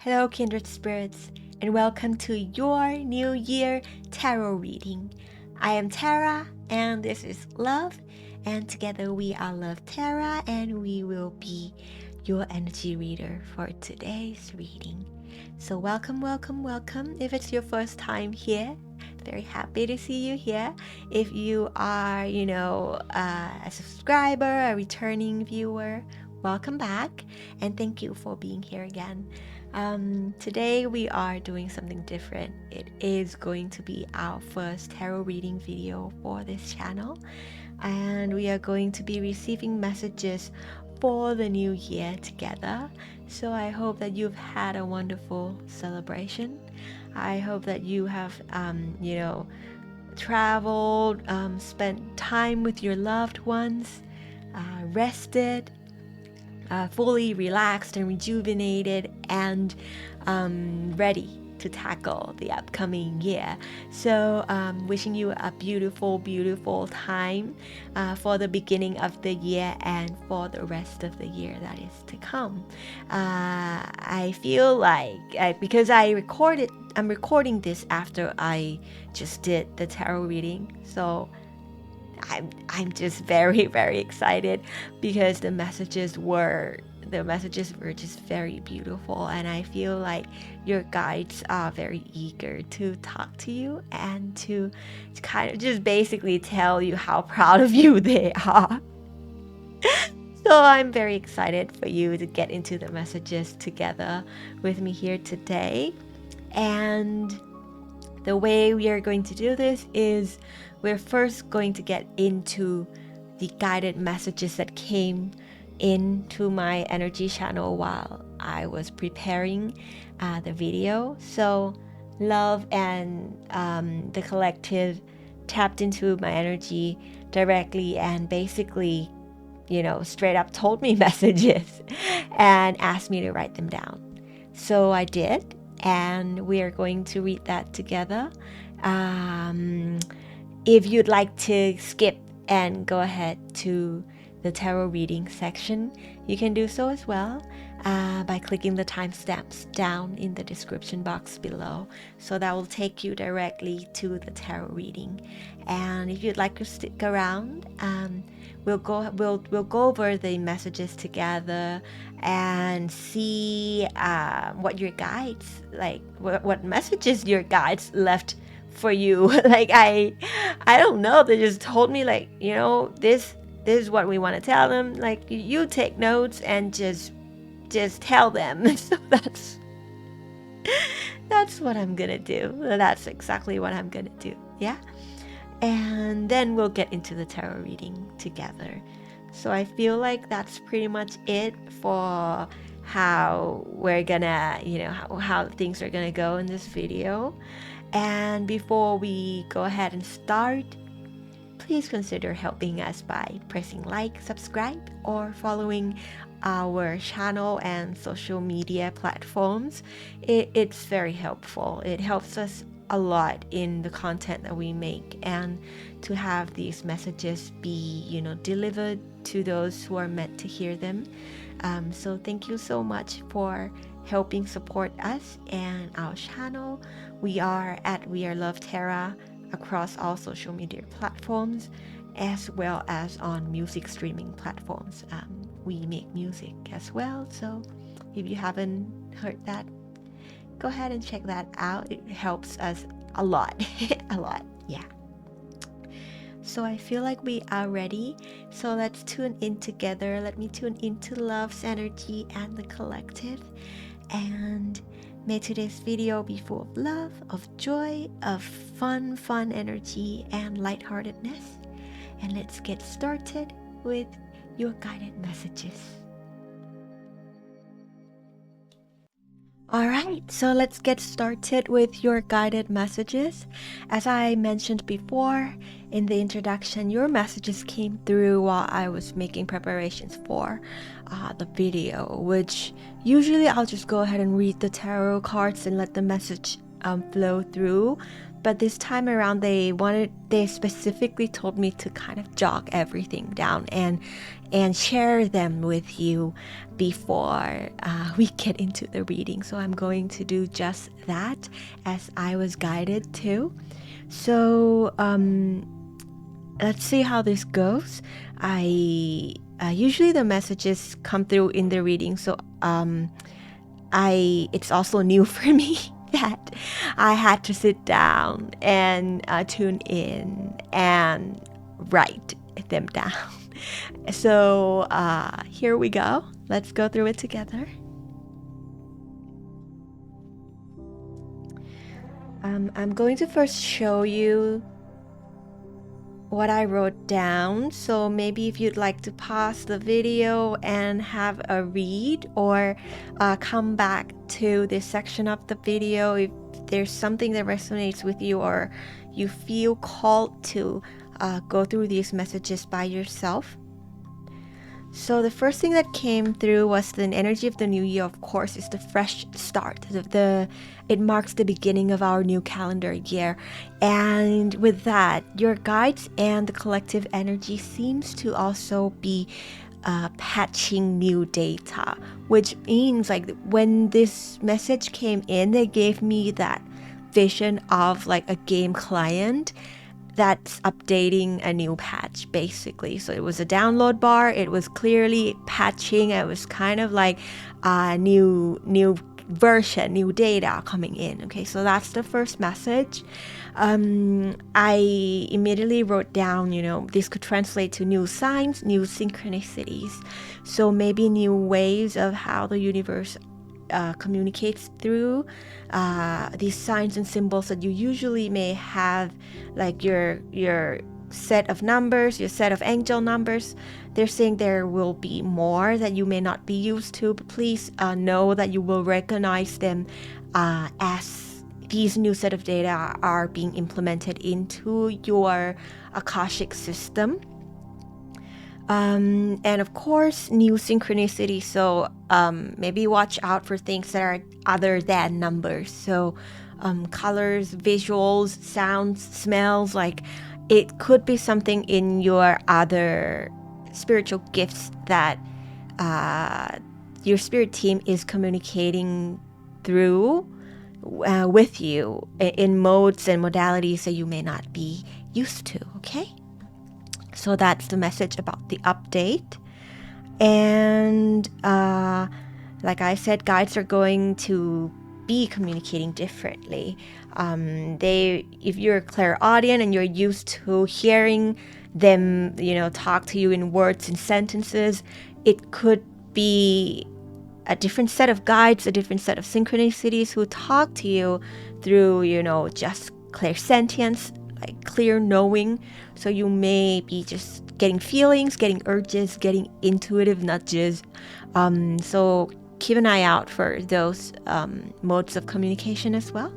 Hello, kindred spirits, and welcome to your New Year tarot reading. I am Tara, and this is Love, and together we are Luv Tara, and we will be your energy reader for today's reading. So welcome, welcome, welcome. If it's your first time here, very happy to see you here. If you are, a subscriber, a returning viewer, welcome back, and thank you for being here again. Today we are doing something different. It is going to be our first tarot reading video for this channel, and we are going to be receiving messages for the new year together. So I hope that you've had a wonderful celebration. I hope that you have traveled, spent time with your loved ones, rested, fully relaxed and rejuvenated, and ready to tackle the upcoming year. So wishing you a beautiful, beautiful time for the beginning of the year and for the rest of the year that is to come. I feel like because I'm recording this after I just did the tarot reading, so I'm just very, very excited because the messages were just very beautiful, and I feel like your guides are very eager to talk to you and to kind of just basically tell you how proud of you they are. So I'm very excited for you to get into the messages together with me here today. And the way we are going to do this is we're first going to get into the guided messages that came into my energy channel while I was preparing the video. So Love and the collective tapped into my energy directly and basically, straight up told me messages and asked me to write them down. So I did, and we are going to read that together. If you'd like to skip and go ahead to the tarot reading section, you can do so as well by clicking the timestamps down in the description box below. So that will take you directly to the tarot reading. And if you'd like to stick around, we'll go over the messages together and see what your guides what messages your guides left for you. I don't know, they just told me this is what we want to tell them. You take notes and just tell them. So that's what I'm gonna do. That's exactly what I'm gonna do. Yeah. And then we'll get into the tarot reading together. So I feel like that's pretty much it for how we're gonna, how things are gonna go in this video. And before we go ahead and start, please consider helping us by pressing like, subscribe, or following our channel and social media platforms. It's very helpful. It helps us a lot in the content that we make, and to have these messages be delivered to those who are meant to hear them. So thank you so much for helping support us and our channel. We are Luv Tara across all social media platforms, as well as on music streaming platforms. We make music as well, so if you haven't heard that, go ahead and check that out. It helps us a lot. A lot, yeah. So I feel like we are ready. So let's tune in together. Let me tune into Love's energy and the collective. And may today's video be full of love, of joy, of fun energy, and lightheartedness. And let's get started with your guided messages. Alright, so let's get started with your guided messages. As I mentioned before in the introduction, your messages came through while I was making preparations for the video, which usually I'll just go ahead and read the tarot cards and let the message flow through. but this time around they specifically told me to kind of jot everything down and share them with you before we get into the reading. So I'm going to do just that as I was guided to. So let's see how this goes. I usually the messages come through in the reading, so it's also new for me that I had to sit down and tune in and write them down. So here we go. Let's go through it together. I'm going to first show you what I wrote down. So maybe if you'd like to pause the video and have a read, or come back to this section of the video if there's something that resonates with you, or you feel called to go through these messages by yourself. So the first thing that came through was the energy of the new year, of course, is the fresh start. It marks the beginning of our new calendar year. And with that, your guides and the collective energy seems to also be patching new data, which means like when this message came in, they gave me that vision of like a game client that's updating a new patch, basically. So it was a download bar, it was clearly patching, it was kind of like a new version, new data coming in. Okay, so that's the first message. I immediately wrote down, this could translate to new signs, new synchronicities. So maybe new ways of how the universe communicates through these signs and symbols that you usually may have, like your set of numbers, your set of angel numbers. They're saying there will be more that you may not be used to, but please know that you will recognize them as these new set of data are being implemented into your Akashic system. And of course, new synchronicity. So maybe watch out for things that are other than numbers. So colors, visuals, sounds, smells, like it could be something in your other spiritual gifts that your spirit team is communicating through with you in modes and modalities that you may not be used to, okay? So that's the message about the update. And like I said, guides are going to be communicating differently. If you're a clairaudient and you're used to hearing them, talk to you in words and sentences, it could be a different set of guides, a different set of synchronicities who talk to you through, just clairsentience, like clear knowing. So you may be just getting feelings, getting urges, getting intuitive nudges. So keep an eye out for those modes of communication as well.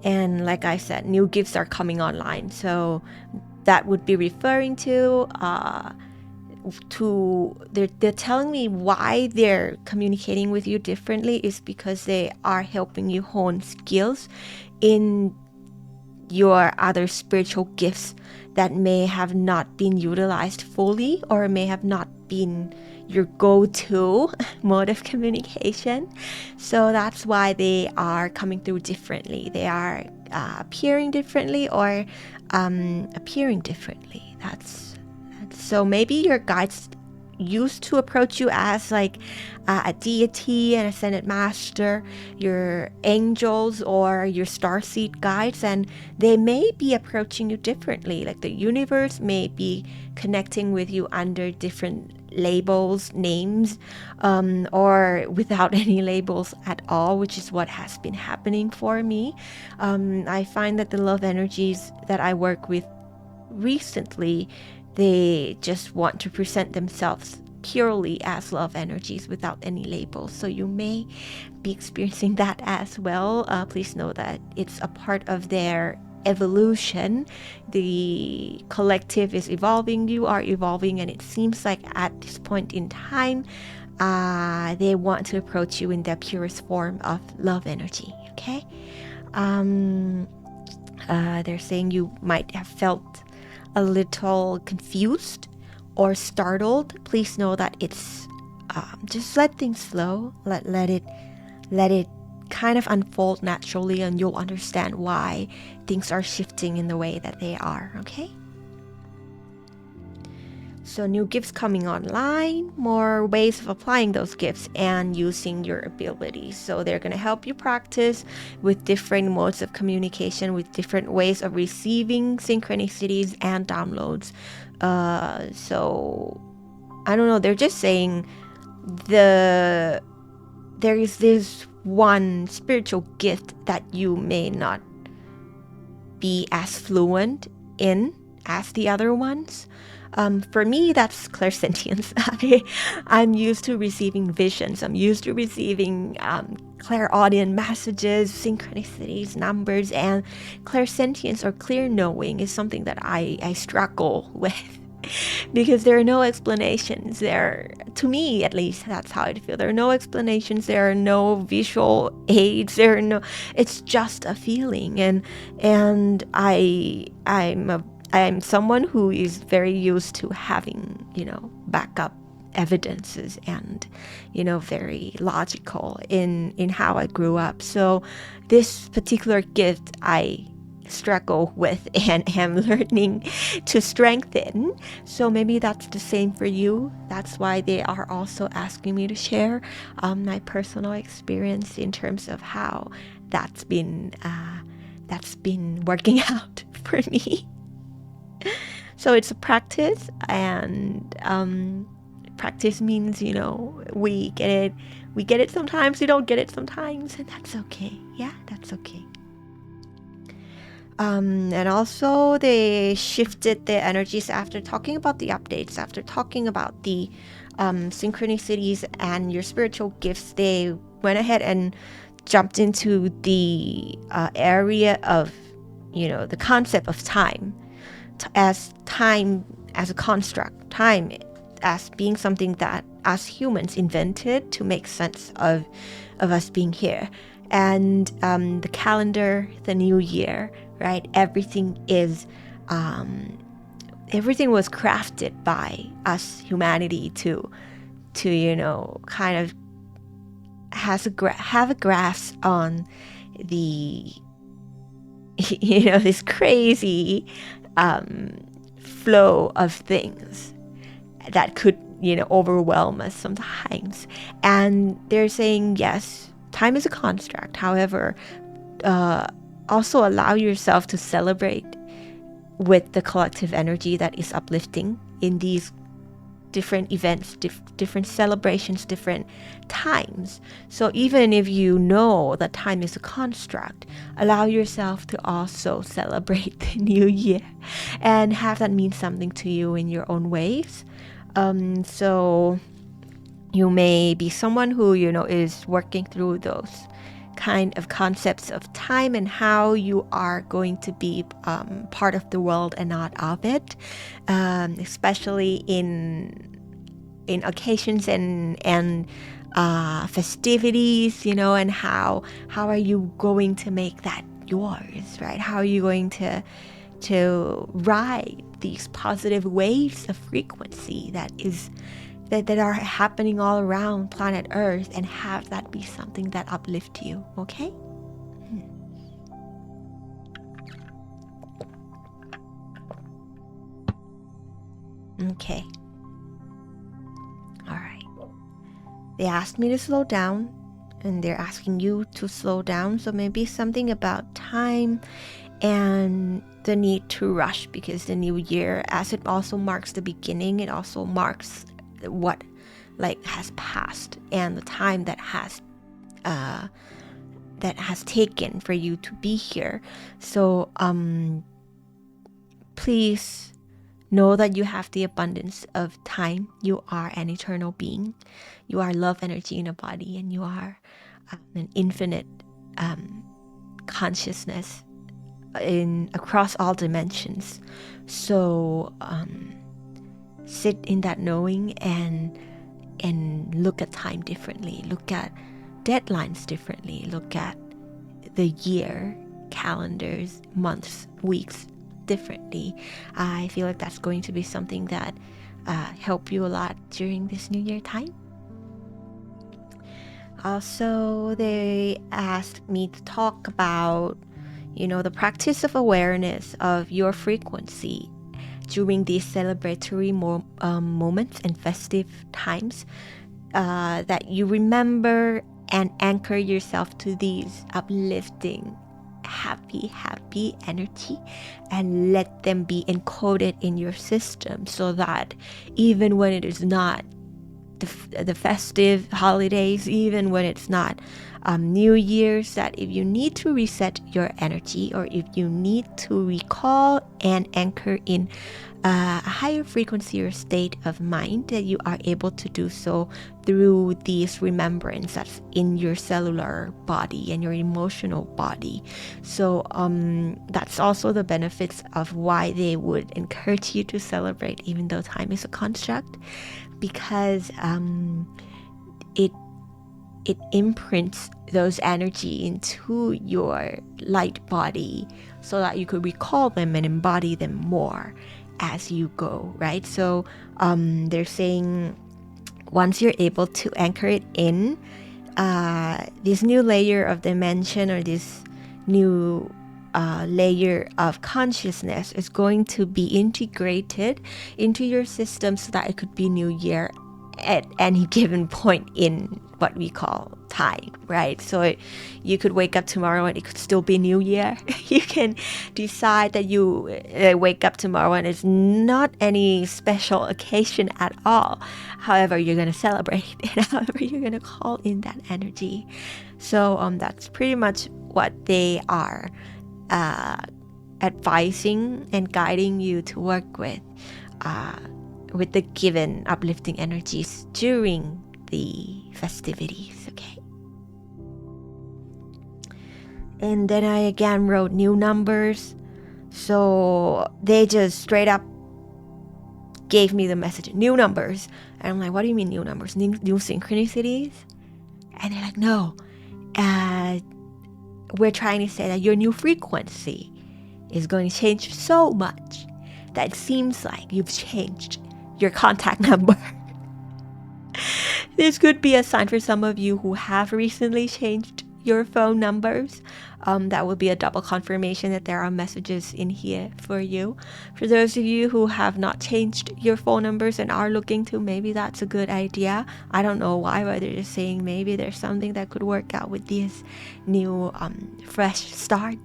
And like I said, new gifts are coming online. So that would be referring to they're telling me why they're communicating with you differently is because they are helping you hone skills in your other spiritual gifts that may have not been utilized fully, or may have not been your go-to mode of communication. So that's why they are coming through differently. They are appearing differently, or appearing differently. So maybe your guides used to approach you as like a deity, an ascended master, your angels or your starseed guides, and they may be approaching you differently. Like the universe may be connecting with you under different labels, names, or without any labels at all, which is what has been happening for me. I find that the love energies that I work with recently, they just want to present themselves purely as love energies without any labels. So you may be experiencing that as well. Please know that it's a part of their evolution. The collective is evolving, you are evolving, and it seems like at this point in time, they want to approach you in their purest form of love energy, okay? They're saying you might have felt a little confused or startled. Please know that it's just let things flow. Let it kind of unfold naturally, and you'll understand why things are shifting in the way that they are. Okay. So new gifts coming online, more ways of applying those gifts and using your abilities. So they're going to help you practice with different modes of communication, with different ways of receiving synchronicities and downloads. So I don't know, they're just saying there is this one spiritual gift that you may not be as fluent in as the other ones. For me, that's clairsentience. I'm used to receiving visions. I'm used to receiving clairaudient messages, synchronicities, numbers, and clairsentience or clear knowing is something that I struggle with because there are no explanations. To me at least, that's how I feel. There are no explanations. There are no visual aids. It's just a feeling, and I'm someone who is very used to having, backup evidences and, very logical in how I grew up. So this particular gift I struggle with and am learning to strengthen. So maybe that's the same for you. That's why they are also asking me to share my personal experience in terms of how that's been working out for me. So it's a practice, and practice means, we get it sometimes, we don't get it sometimes, and that's okay. Yeah, that's okay. And also they shifted their energies after talking about the updates, after talking about the synchronicities and your spiritual gifts. They went ahead and jumped into the area of, the concept of time. Time as a construct, time as being something that us humans invented to make sense of us being here, and the calendar, the new year, right? Everything was crafted by us humanity to kind of have a grasp on the this crazy flow of things that could overwhelm us sometimes. And they're saying, yes, time is a construct. However, also allow yourself to celebrate with the collective energy that is uplifting in these different events, different celebrations, different times. So even if you know that time is a construct, allow yourself to also celebrate the new year and have that mean something to you in your own ways. So you may be someone who is working through those kind of concepts of time and how you are going to be part of the world and not of it, especially in occasions and festivities, and how are you going to make that yours, right? How are you going to ride these positive waves of frequency that are happening all around planet Earth and have that be something that uplifts you, okay? Okay. All right. They asked me to slow down, and they're asking you to slow down. So maybe something about time and the need to rush, because the new year, as it also marks the beginning, it also marks what has passed and the time that has taken for you to be here. So please know that you have the abundance of time. You are an eternal being. You are love energy in a body, and you are an infinite consciousness across all dimensions. So sit in that knowing and look at time differently. Look at deadlines differently. Look at the year, calendars, months, weeks differently. I feel like that's going to be something that help you a lot during this New Year time. Also, they asked me to talk about, the practice of awareness of your frequency during these celebratory moments and festive times, that you remember and anchor yourself to these uplifting, happy energy, and let them be encoded in your system, so that even when it is not the festive holidays, even when it's not New Year's, that if you need to reset your energy, or if you need to recall and anchor in a higher frequency or state of mind, that you are able to do so through these remembrance that's in your cellular body and your emotional body. So that's also the benefits of why they would encourage you to celebrate, even though time is a construct, because it imprints those energy into your light body, so that you could recall them and embody them more as you go, right? So they're saying once you're able to anchor it in, this new layer of dimension, or this new layer of consciousness is going to be integrated into your system, so that it could be New Year at any given point in what we call time, right? So you could wake up tomorrow and it could still be New Year. You can decide that you wake up tomorrow and it's not any special occasion at all. However, you're going to celebrate, and however you're going to call in that energy. So that's pretty much what they are advising and guiding you to work with the given uplifting energies during the festivities, okay? And then I again wrote new numbers. So they just straight up gave me the message, new numbers. And I'm like, what do you mean new numbers? New synchronicities? And they're like, no, we're trying to say that your new frequency is going to change so much that it seems like you've changed your contact number. This could be a sign for some of you who have recently changed your phone numbers. That would be a double confirmation that there are messages in here for you. For those of you who have not changed your phone numbers and are looking to, maybe that's a good idea. I don't know why, but they're just saying maybe there's something that could work out with this new fresh start.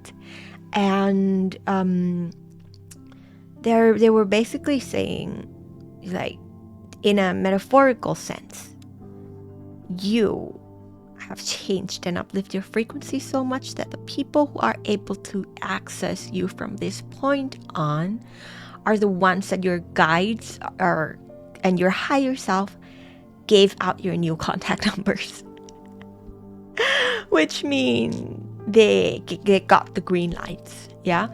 And they were basically saying, like, in a metaphorical sense, you have changed and uplift your frequency so much that the people who are able to access you from this point on are the ones that your guides are, and your higher self gave out your new contact numbers. Which means they got the green lights, yeah?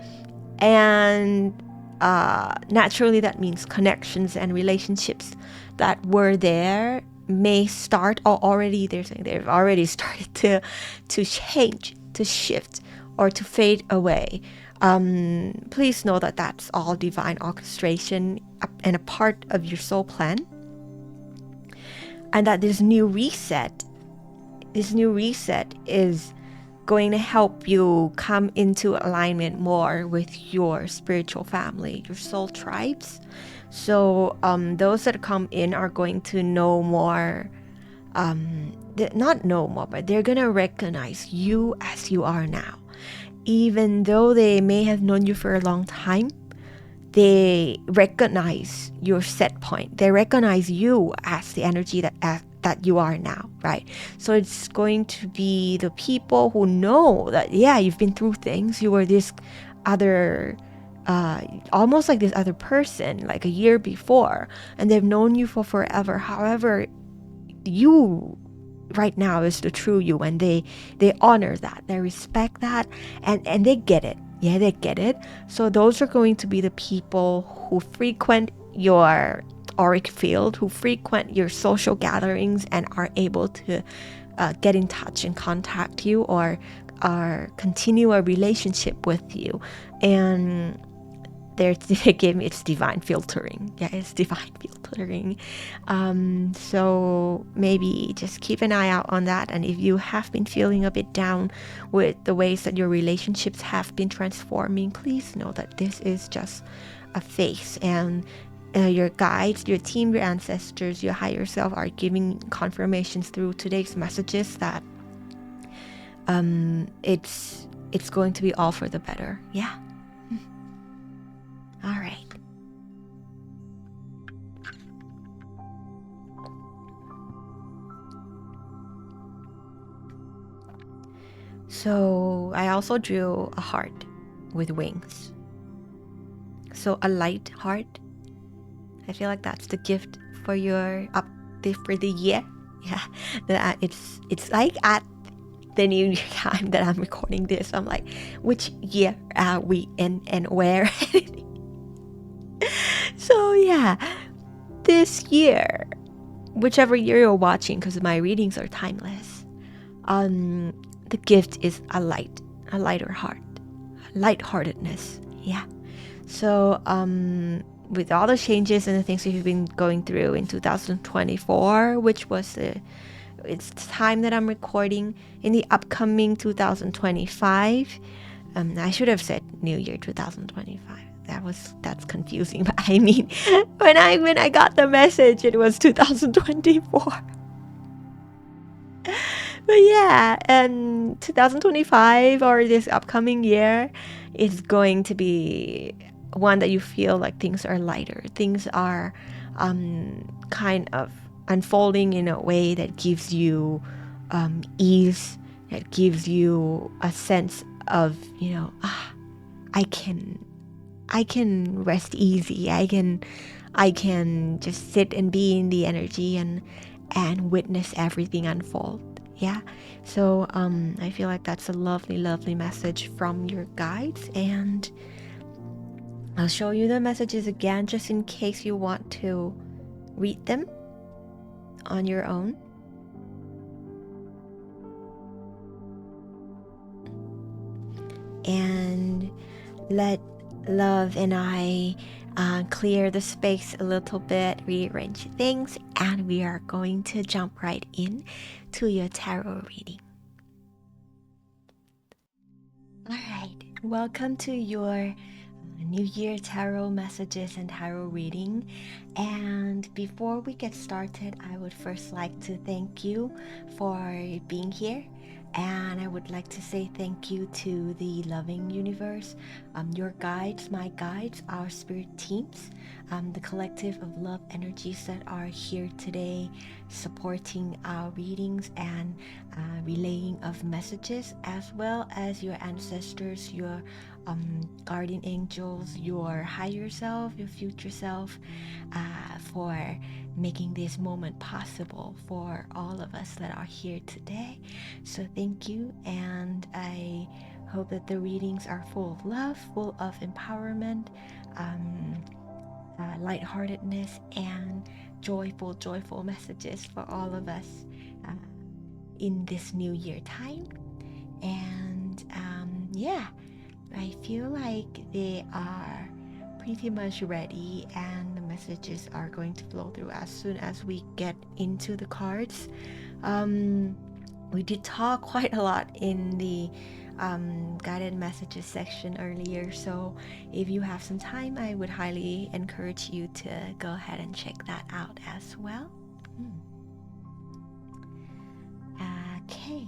And naturally that means connections and relationships that were there may start, or already they've already started to change, to shift, or to fade away. Please know that that's all divine orchestration and a part of your soul plan, and that this new reset is going to help you come into alignment more with your spiritual family, your soul tribes. So those that come in are going to know more, not know more, but they're going to recognize you as you are now. Even though they may have known you for a long time, they recognize your set point. They recognize you as the energy that you are now, right? So it's going to be the people who know that, yeah, you've been through things. You were this other almost like this other person like a year before, and they've known you for forever. However, you right now is the true you, and they honor that, they respect that, and they get it. Yeah, they get it. So those are going to be the people who frequent your auric field, who frequent your social gatherings and are able to get in touch and contact you, or continue a relationship with you, and they gave me, it's divine filtering. Yeah, it's divine filtering. So maybe just keep an eye out on that. And if you have been feeling a bit down with the ways that your relationships have been transforming, please know that this is just a phase, and your guides, your team, your ancestors, your higher self are giving confirmations through today's messages that it's going to be all for the better. Yeah. All right. So I also drew a heart with wings. So a light heart. I feel like that's the gift for your for the year. Yeah. That it's like at the new year time that I'm recording this. I'm like, which year are we in and where? So yeah, this year, whichever year you're watching, because my readings are timeless, the gift is a lighter heart, lightheartedness. Yeah. So with all the changes and the things that you've been going through in 2024, which was it's time that I'm recording in the upcoming 2025. I should have said New Year 2025. That's confusing. But I mean, when I got the message, it was 2024. But yeah, and 2025, or this upcoming year, is going to be one that you feel like things are lighter. Things are kind of unfolding in a way that gives you ease, that gives you a sense of, I can rest easy. I can just sit and be in the energy and witness everything unfold. Yeah. So I feel like that's a lovely message from your guides, and I'll show you the messages again just in case you want to read them on your own. And let Love and I clear the space a little bit, rearrange things, and we are going to jump right in to your tarot reading. All right, welcome to your New Year tarot messages and tarot reading. And before we get started, I would first like to thank you for being here. And I would like to say thank you to the loving universe, your guides, my guides, our spirit teams, the collective of love energies that are here today, supporting our readings and relaying of messages, as well as your ancestors, your guardian angels, your higher self, your future self, for making this moment possible for all of us that are here today. So thank you, and I hope that the readings are full of love, full of empowerment, lightheartedness, and joyful messages for all of us in this new year time. And yeah, I feel like they are pretty much ready, and the messages are going to flow through as soon as we get into the cards. We did talk quite a lot in the guided messages section earlier, so if you have some time, I would highly encourage you to go ahead and check that out as well. Okay,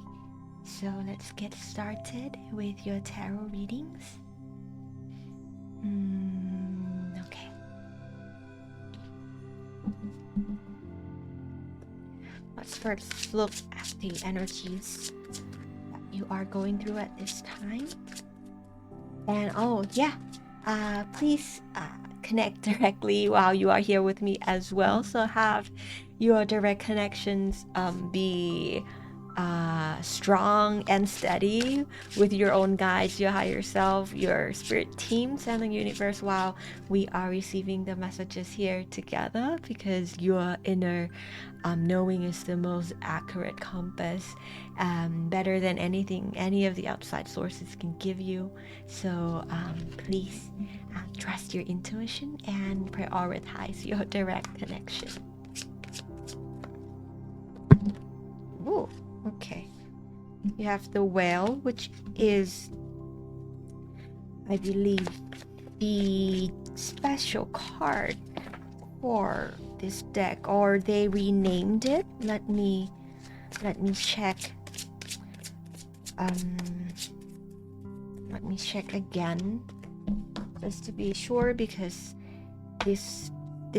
so let's get started with your tarot readings. Okay. Let's first look at the energies that you are going through at this time. And oh yeah, please connect directly while you are here with me as well. So have your direct connections be strong and steady with your own guides, your higher self, your spirit teams, and the universe, while we are receiving the messages here together, because your inner knowing is the most accurate compass, better than anything any of the outside sources can give you. So please trust your intuition and prioritize your direct connection. Ooh, okay. You have the whale, which is, I believe, the special card for this deck, or they renamed it. Let me check. Let me check again, just to be sure, because this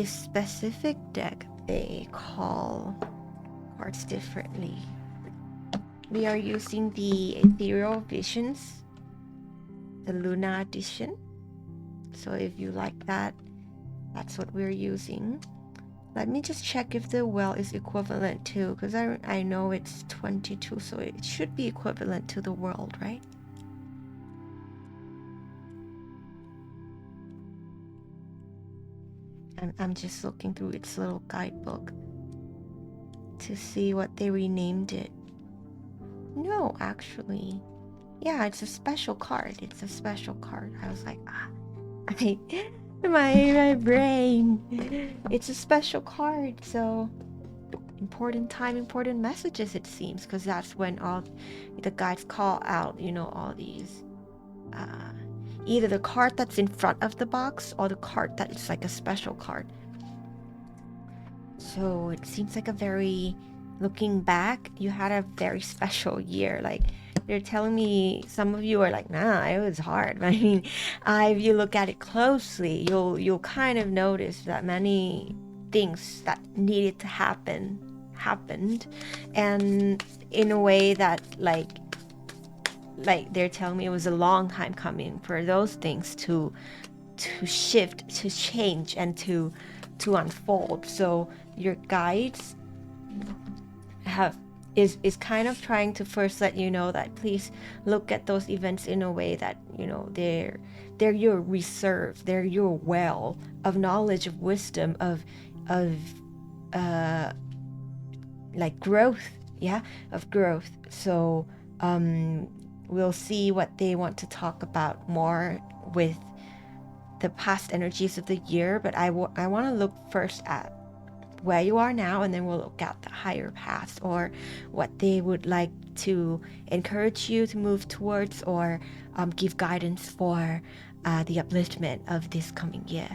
specific deck, they call cards differently. We are using the Ethereal Visions, the Luna edition. So if you like that, that's what we're using. Let me just check if the well is equivalent to, because I know it's 22, so it should be equivalent to the world, right? I'm just looking through its little guidebook to see what they renamed it. No, actually, yeah, it's a special card. It's a special card. I was like, my brain. It's a special card, so important time, important messages, it seems, because that's when all the guides call out, you know, all these, either the card that's in front of the box or the card that is like a special card. So it seems like a very, looking back, you had a very special year. Like, they're telling me, some of you are like, nah, it was hard. I mean, if you look at it closely, you'll kind of notice that many things that needed to happen happened, and in a way that like they're telling me it was a long time coming for those things to shift, to change, and to unfold. So your guides is kind of trying to first let you know that please look at those events in a way that, you know, they're your reserve, they're your well of knowledge, of wisdom, of like growth, of growth. So we'll see what they want to talk about more with the past energies of the year, but I want to look first at where you are now, and then we'll look at the higher past, or what they would like to encourage you to move towards, or give guidance for the upliftment of this coming year.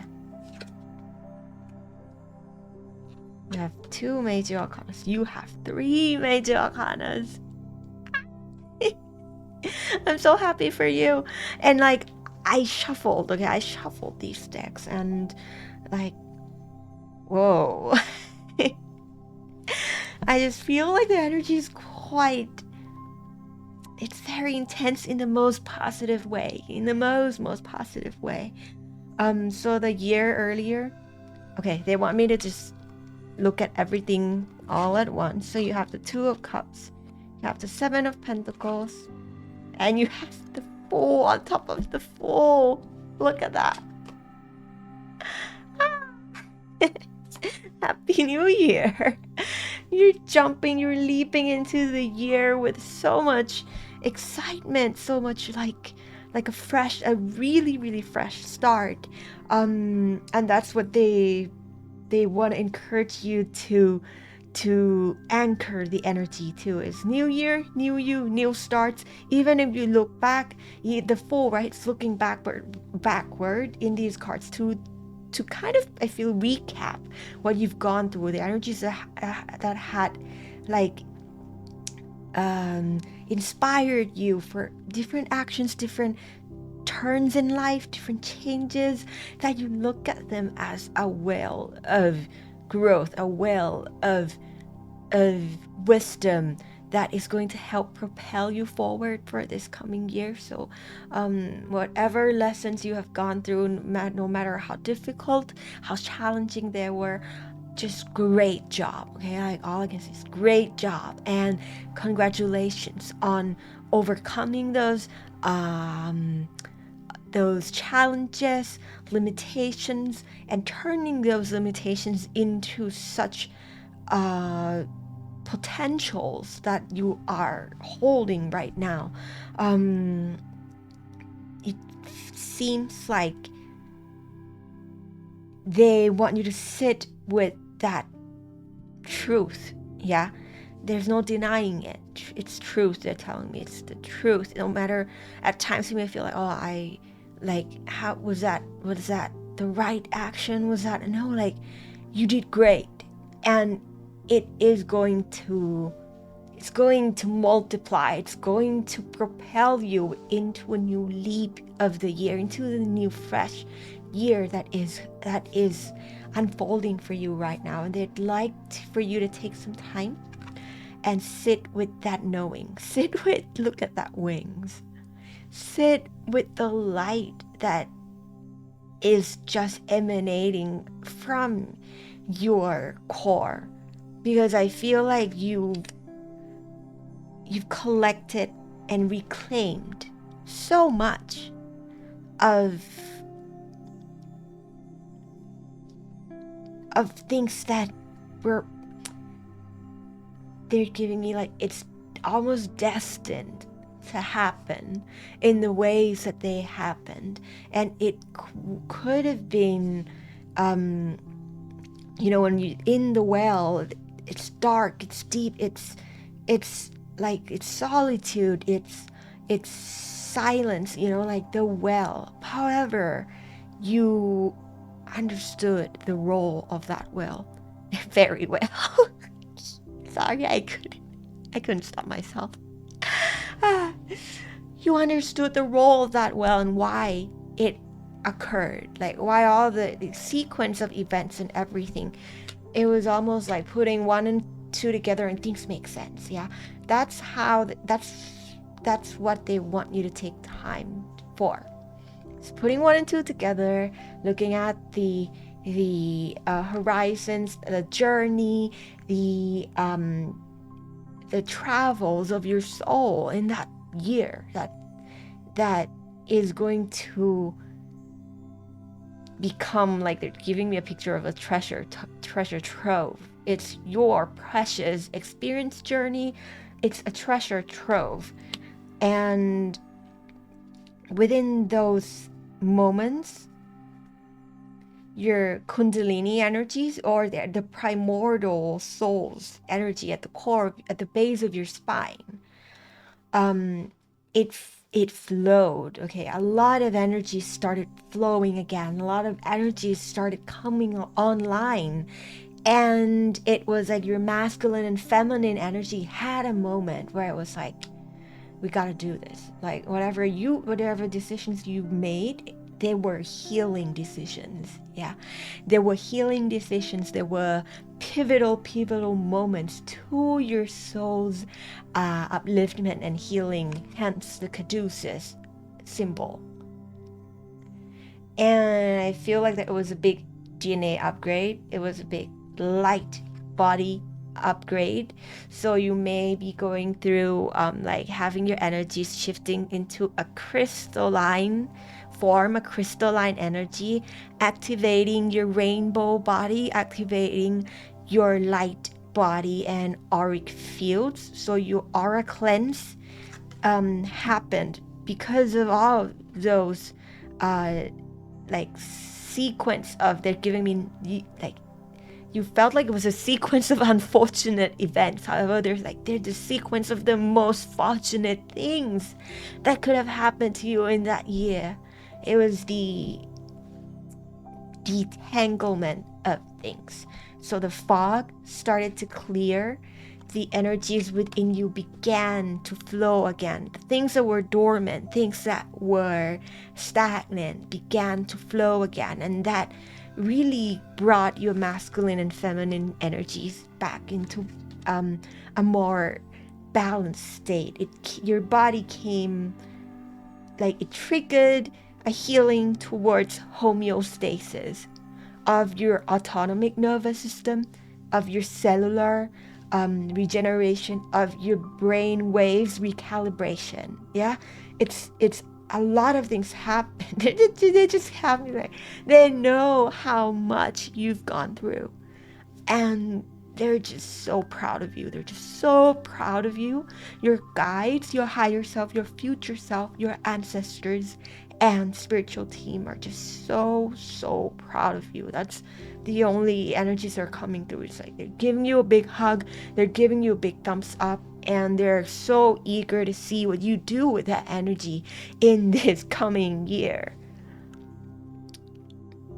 You have 2 major arcanas. You have 3 major arcanas. I'm so happy for you. And like, I shuffled these decks, and like, whoa. I just feel like the energy is it's very intense in the most positive way, most positive way. So the year earlier, okay, they want me to just look at everything all at once. So you have the 2 of Cups, you have the 7 of Pentacles, and you have the Fool on top of the Fool. Look at that. Happy New Year. You're jumping, you're leaping into the year with so much excitement, so much like a really fresh start. And that's what they want to encourage you to anchor the energy to, is new year, new you, new starts. Even if you look back, the Fool, right, it's looking backward in these cards to kind of, I feel, recap what you've gone through, the energies that had like inspired you for different actions, different turns in life, different changes, that you look at them as a well of growth, a well of wisdom that is going to help propel you forward for this coming year. So whatever lessons you have gone through, no matter how difficult, how challenging they were, just great job. Okay, like all I can say is great job, and congratulations on overcoming those challenges, limitations, and turning those limitations into such potentials that you are holding right now. It seems like they want you to sit with that truth. Yeah, there's no denying it. It's truth. They're telling me it's the truth. No matter, at times you may feel like, oh, how was that the right action? Was that, no, like, you did great, and it's going to multiply. It's going to propel you into a new leap of the year, into the new fresh year that is unfolding for you right now. And they'd like for you to take some time and sit with that knowing. Look at that wings. Sit with the light that is just emanating from your core, because I feel like you've collected and reclaimed so much of things that they're giving me, like, it's almost destined to happen in the ways that they happened. And it could have been, when you in the well, it's dark, it's deep, it's like, it's solitude, it's silence, like the well. However, you understood the role of that well very well. Sorry, I couldn't stop myself. You understood the role of that well and why it occurred, like why all the sequence of events and everything. It was almost like putting 1 and 2 together and things make sense. Yeah, that's what they want you to take time for. It's putting 1 and 2 together, looking at the horizons, the journey, the travels of your soul in that year that is going to become, like, they're giving me a picture of a treasure trove. It's your precious experience journey. It's a treasure trove. And within those moments, your kundalini energies, or the primordial soul's energy at the core, at the base of your spine, it flowed. Okay, a lot of energy started flowing again. A lot of energy started coming online, and it was like your masculine and feminine energy had a moment where it was like, we gotta do this. Like, whatever decisions you made, they were healing decisions. Yeah, there were healing decisions. There were pivotal moments to your soul's upliftment and healing, hence the caduceus symbol. And I feel like that it was a big DNA upgrade. It was a big light body upgrade. So you may be going through like having your energies shifting into a crystalline form, a crystalline energy, activating your rainbow body, activating your light body and auric fields. So your aura cleanse happened because of all those like sequence of, they're giving me, like, you felt like it was a sequence of unfortunate events. However, there's the sequence of the most fortunate things that could have happened to you in that year. It was the detanglement of things. So the fog started to clear. The energies within you began to flow again. The things that were dormant, things that were stagnant, began to flow again. And that really brought your masculine and feminine energies back into a more balanced state. Your body came, like, it triggered a healing towards homeostasis of your autonomic nervous system, of your cellular regeneration, of your brain waves recalibration. Yeah, it's a lot of things happen. They just happen. Like, they know how much you've gone through, and they're just so proud of you. They're just so proud of you. Your guides, your higher self, your future self, your ancestors, and spiritual team are just so proud of you. That's the only energies that are coming through. It's like they're giving you a big hug, they're giving you a big thumbs up, and they're so eager to see what you do with that energy in this coming year.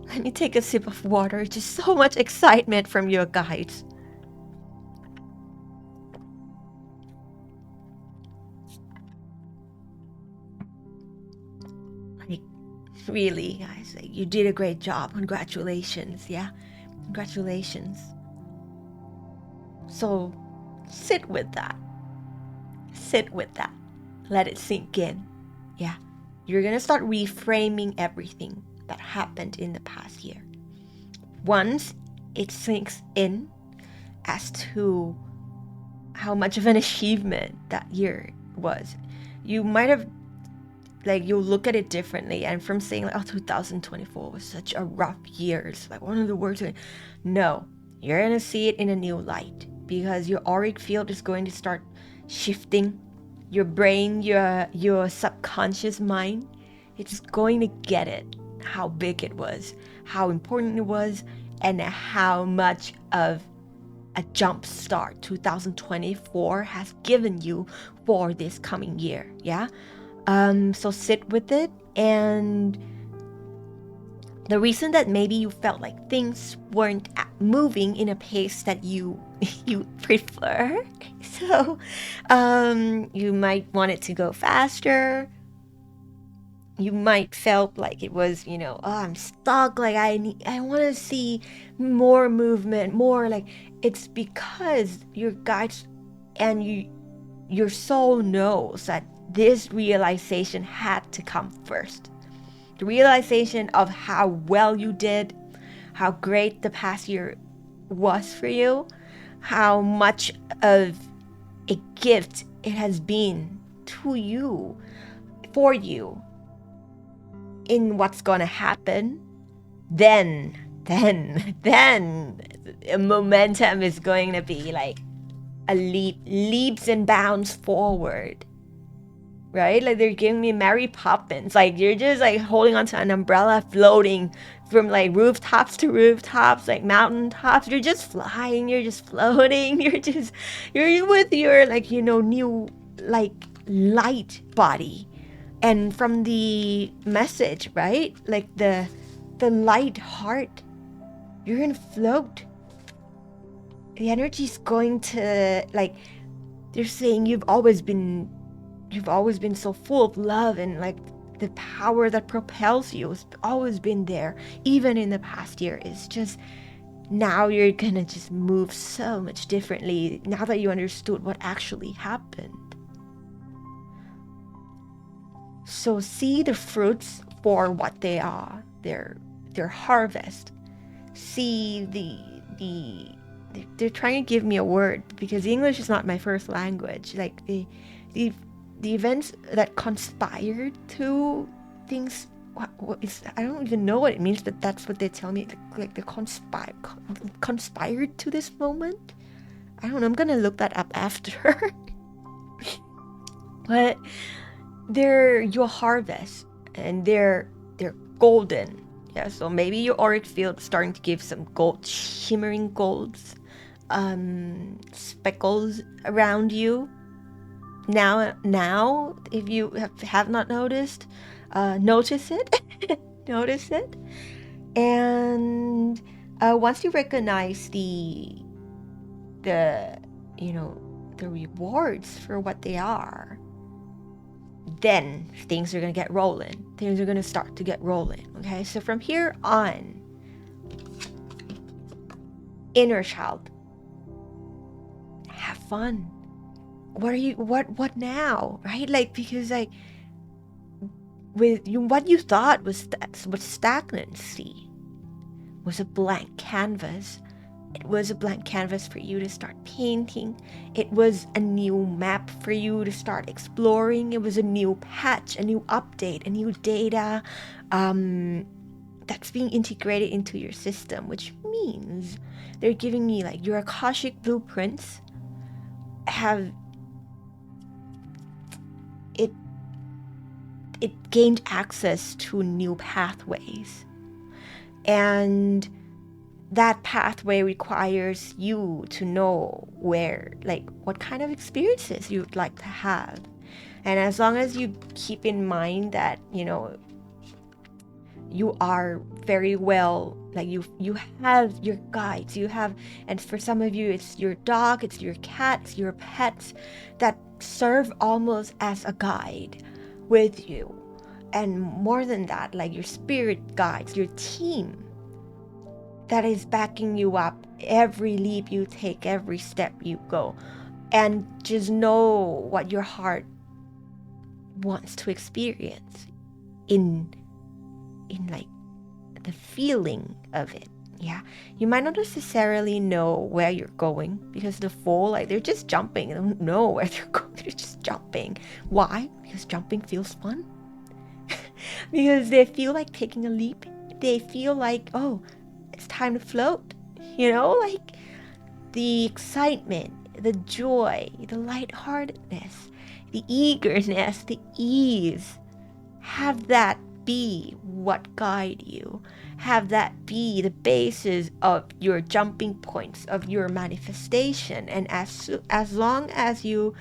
Let me take a sip of water. Just so much excitement from your guides. Like, really, guys, like, you did a great job. Congratulations, yeah? Congratulations. So, sit with that. Sit with that. Let it sink in. Yeah. You're gonna start reframing everything that happened in the past year. Once it sinks in as to how much of an achievement that year was, you might have, like, you'll look at it differently. And from saying like, oh, 2024 was such a rough year, it's like one of the worst. No, you're gonna see it in a new light, because your auric field is going to start shifting. Your brain, your subconscious mind, it's going to get it, how big it was, how important it was, and how much of a jump start 2024 has given you for this coming year. Yeah. So sit with it. And the reason that maybe you felt like things weren't moving in a pace that you prefer, so you might want it to go faster. You might felt like it was, oh, I'm stuck, like I want to see more movement, more, like, it's because your guides and your soul knows that this realization had to come first. The realization of how well you did, how great the past year was for you, how much of a gift it has been to you, for you, in what's gonna happen. Then momentum is going to be like a leaps and bounds forward, right? Like they're giving me Mary Poppins, like you're just like holding onto an umbrella, floating from like rooftops to rooftops, like mountain tops. You're just flying, you're just floating, you're with your, like, new, like, light body. And from the message, right, like the light heart, you're gonna float. The energy's going to, like, they're saying you've always been so full of love, and like the power that propels you has always been there, even in the past year. It's just now you're gonna just move so much differently now that you understood what actually happened. So see the fruits for what they are, their harvest. See they're trying to give me a word, because English is not my first language. Like the events that conspired to things. What is, I don't even know what it means, but that's what they tell me. Like the conspired to this moment. I don't know. I'm gonna look that up after. But they're your harvest, and they're golden. Yeah, so maybe your auric field is starting to give some gold, shimmering golds, speckles around you. Now, if you have not noticed, notice it, notice it, and once you recognize the rewards for what they are, then things are going to get rolling. Things are going to start to get rolling. Okay, so from here on, inner child, have fun. What now, right? Like, because like with you, what you thought was stagnancy, was a blank canvas. It was a blank canvas for you to start painting. It was a new map for you to start exploring. It was a new patch, a new update, a new data that's being integrated into your system, which means they're giving me like your Akashic blueprints have it gained access to new pathways, and that pathway requires you to know where, like, what kind of experiences you'd like to have. And as long as you keep in mind that, you know, you are very well, like you have your guides, you have, and for some of you it's your dog, it's your cats, your pets that serve almost as a guide with you. And more than that, like your spirit guides, your team that is backing you up every leap you take, every step you go. And just know what your heart wants to experience in like the feeling of it. Yeah, you might not necessarily know where you're going, because the foal, like, they're just jumping. They don't know where they're going. They're just jumping. Why? Because jumping feels fun. Because they feel like taking a leap. They feel like, oh, it's time to float. You know, like the excitement, the joy, the lightheartedness, the eagerness, the ease. Have that be what guide you. Have that be the basis of your jumping points, of your manifestation. And as long as you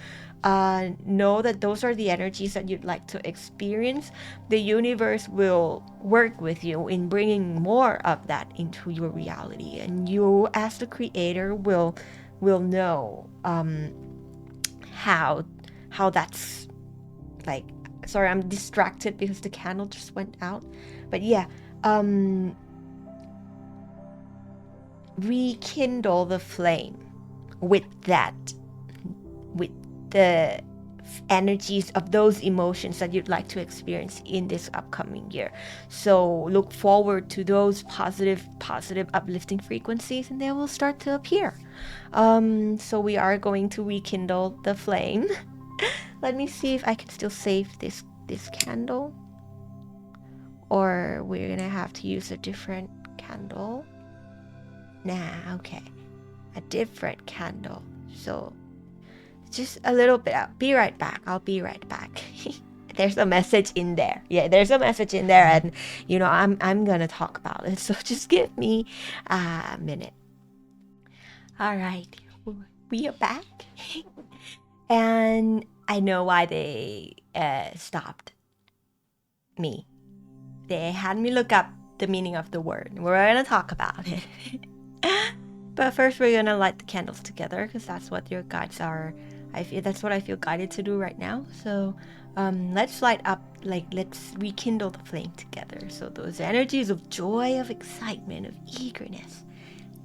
know that those are the energies that you'd like to experience, the universe will work with you in bringing more of that into your reality. And you, as the creator, will know how that's like. Sorry, I'm distracted because the candle just went out. But yeah, rekindle the flame with the energies of those emotions that you'd like to experience in this upcoming year. So look forward to those positive uplifting frequencies, and they will start to appear. So we are going to rekindle the flame. Let me see if I can still save this candle, or we're gonna have to use a different candle. Nah, okay, a different candle. So just a little bit. I'll be right back. There's a message in there. Yeah, there's a message in there, and you know, I'm gonna talk about it. So just give me a minute. All right, we are back. And I know why they stopped me. They had me look up the meaning of the word. We're going to talk about it. But first we're going to light the candles together, because that's what your guides are. That's what I feel guided to do right now. So let's light up, like, let's rekindle the flame together. So those energies of joy, of excitement, of eagerness,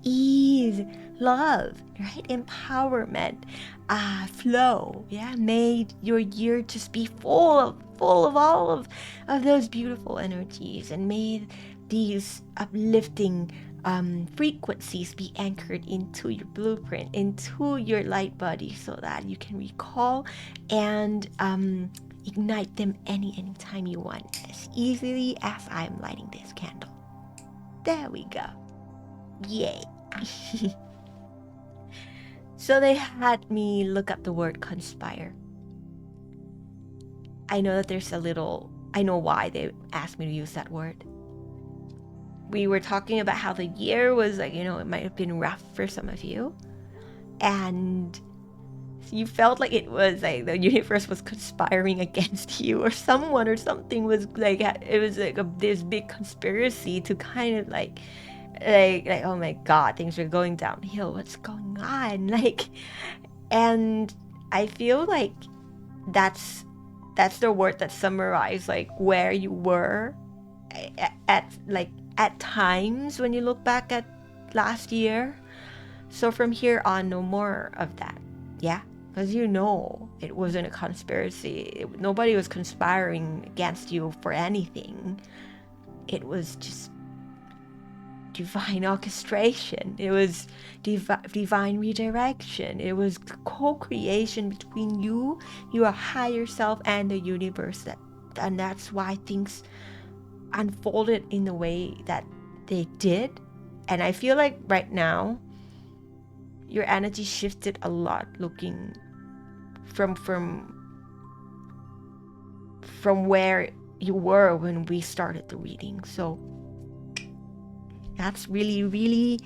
ease, love, right? Empowerment, flow. Yeah, may your year just be full of all of those beautiful energies, and may these uplifting frequencies be anchored into your blueprint, into your light body, so that you can recall and ignite them anytime you want, as easily as I'm lighting this candle. There we go. Yay. So they had me look up the word conspire. I know that I know why they asked me to use that word. We were talking about how the year was, like, you know, it might have been rough for some of you, and you felt like it was like the universe was conspiring against you, or someone or something was like, it was like this big conspiracy to kind of like, oh my god, things are going downhill, what's going on, like. And I feel like that's the word that summarized like where you were at times when you look back at last year. So from here on, no more of that. Yeah, because you know it wasn't a conspiracy. Nobody was conspiring against you for anything. It was just divine orchestration. It was divine redirection. It was co-creation between you, your higher self, and the universe. And that's why things unfolded in the way that they did. And I feel like right now, your energy shifted a lot, looking from where you were when we started the reading. So that's really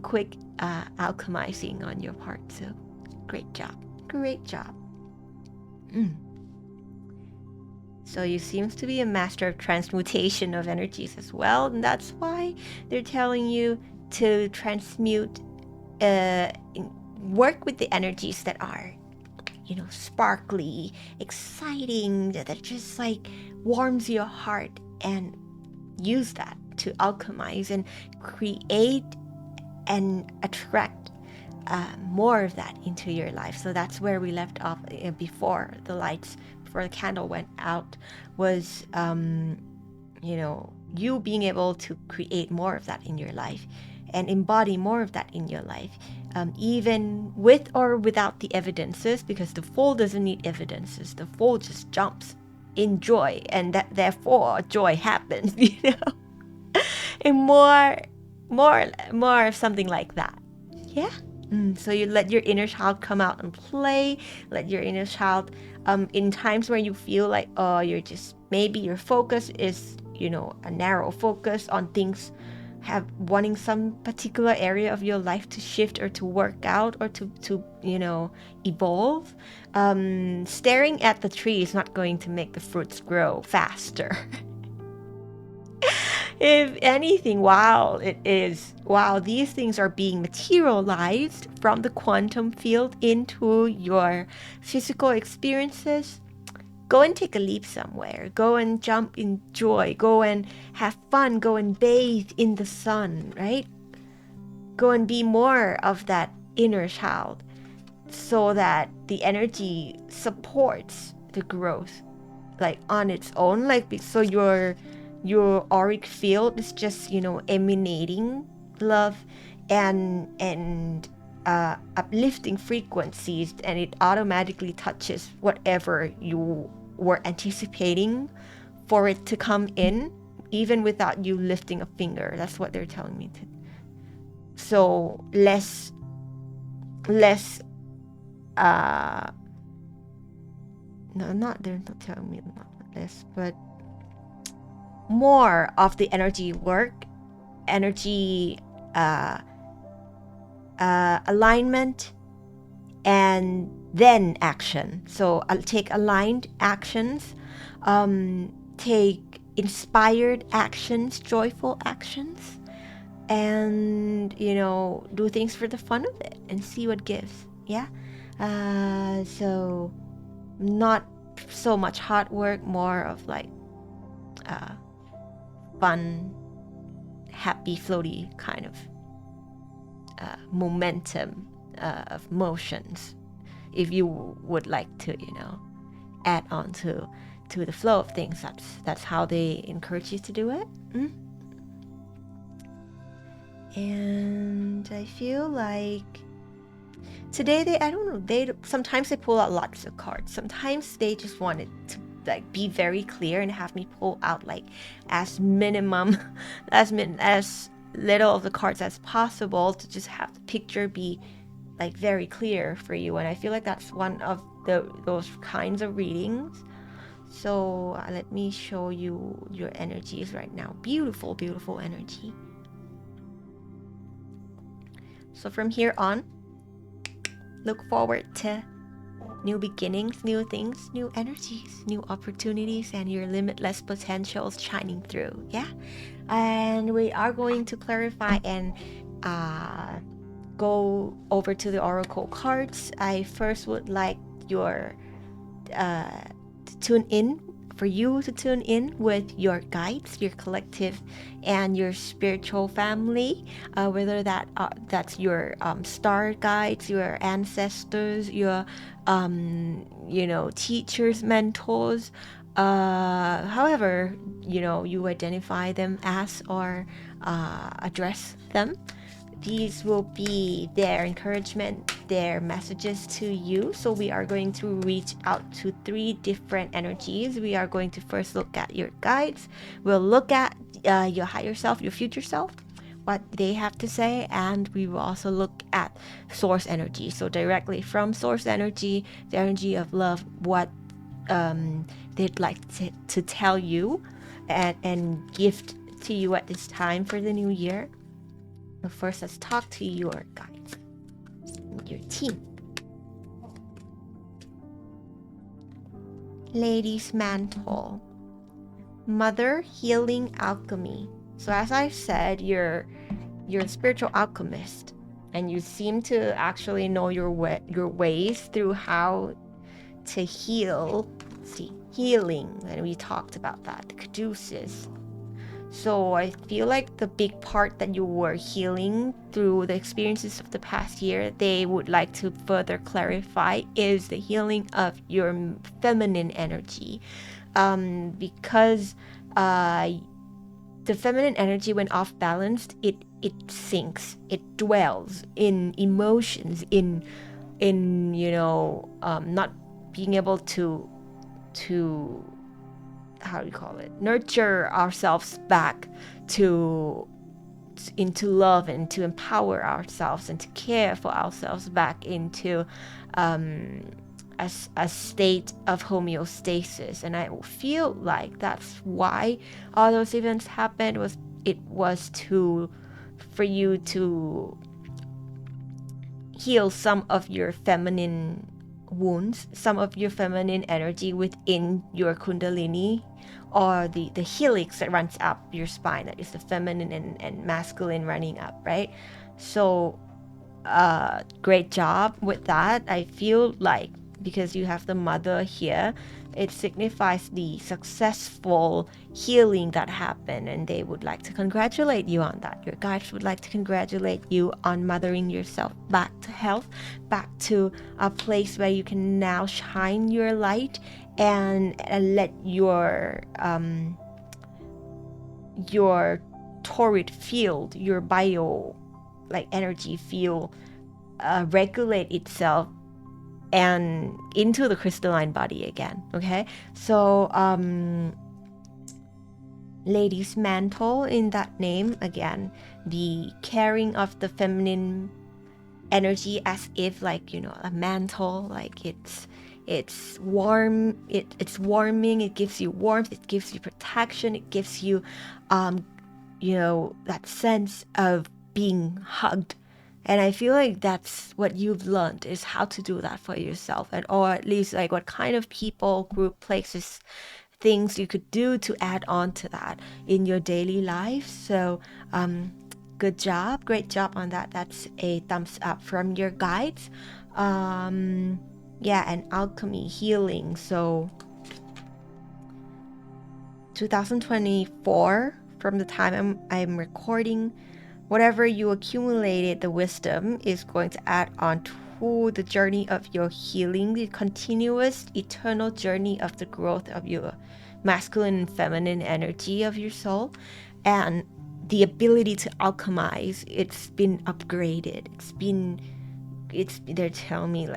quick alchemizing on your part. So great job. So you seems to be a master of transmutation of energies as well, and that's why they're telling you to transmute, work with the energies that are, sparkly, exciting, that just like warms your heart, and use that to alchemize and create and attract more of that into your life. So that's where we left off before the candle went out, was you being able to create more of that in your life and embody more of that in your life, even with or without the evidences, because the fool doesn't need evidences. The fool just jumps in joy, and that therefore joy happens, and more of something like that. Yeah. So you let your inner child come out and play. Let your inner child, in times where you feel like, you're just, maybe your focus is, a narrow focus on things, wanting some particular area of your life to shift or to work out or to evolve. Staring at the tree is not going to make the fruits grow faster. If anything, while these things are being materialized from the quantum field into your physical experiences, go and take a leap somewhere. Go and jump in joy. Go and have fun. Go and bathe in the sun, right? Go and be more of that inner child, so that the energy supports the growth, like on its own. Like, so your auric field is just, emanating love and uplifting frequencies, and it automatically touches whatever you were anticipating for it to come in, even without you lifting a finger. That's what they're telling me to. So less they're not telling me not less, but more of the energy work, energy alignment, and then action. So I'll take aligned actions, take inspired actions, joyful actions, and do things for the fun of it and see what gives. Yeah. So not so much hard work, more of like fun, happy, floaty kind of momentum of motions, if you would like to add on to the flow of things. That's how they encourage you to do it. And I feel like today they sometimes they pull out lots of cards. Sometimes they just wanted to like be very clear and have me pull out like as little of the cards as possible, to just have the picture be like very clear for you. And I feel like that's one of those kinds of readings. So let me show you your energies right now. Beautiful, beautiful energy. So from here on, look forward to new beginnings, new things, new energies, new opportunities, and your limitless potentials shining through. Yeah. And we are going to clarify and go over to the oracle cards. I first would like your for you to tune in with your guides, your collective, and your spiritual family, whether that's your star guides, your ancestors, your teachers, mentors, however you identify them as or address them. These will be their encouragement, their messages to you. So we are going to reach out to 3 different energies. We are going to first look at your guides. We'll look at your higher self, your future self, what they have to say, and we will also look at source energy. So directly from source energy, the energy of love, what they'd like to tell you and gift to you at this time for the new year. But first, let's talk to your guides, your team. Lady's Mantle, Mother, Healing, Alchemy. So as I said, you're a spiritual alchemist, and you seem to actually know your ways through how to heal. See, healing, and we talked about that, the caduceus. So I feel like the big part that you were healing through the experiences of the past year, they would like to further clarify, is the healing of your feminine energy. Because the feminine energy, when off balanced, it sinks, it dwells in emotions, in not being able to how do you call it, nurture ourselves back into love, and to empower ourselves and to care for ourselves back into a state of homeostasis. And I feel like that's why all those events happened, was for you to heal some of your feminine wounds, some of your feminine energy within your kundalini, or the helix that runs up your spine, that is the feminine and masculine running up, right? So great job with that. I feel like because you have the mother here, it signifies the successful healing that happened, and they would like to congratulate you on that. Your guides would like to congratulate you on mothering yourself back to health, back to a place where you can now shine your light and let your torrid field, your bio energy field regulate itself and into the crystalline body again. Okay, so Lady's Mantle, in that name, again, the carrying of the feminine energy as if a mantle, it's warm, it's warming, it gives you warmth, it gives you protection, it gives you that sense of being hugged. And I feel like that's what you've learned, is how to do that for yourself, or at least what kind of people, group, places, things you could do to add on to that in your daily life. So good job, great job on that. That's a thumbs up from your guides. And alchemy, healing. So 2024, from the time I'm recording, whatever you accumulated, the wisdom is going to add on to the journey of your healing, the continuous, eternal journey of the growth of your masculine and feminine energy of your soul. And the ability to alchemize, it's been upgraded. They're telling me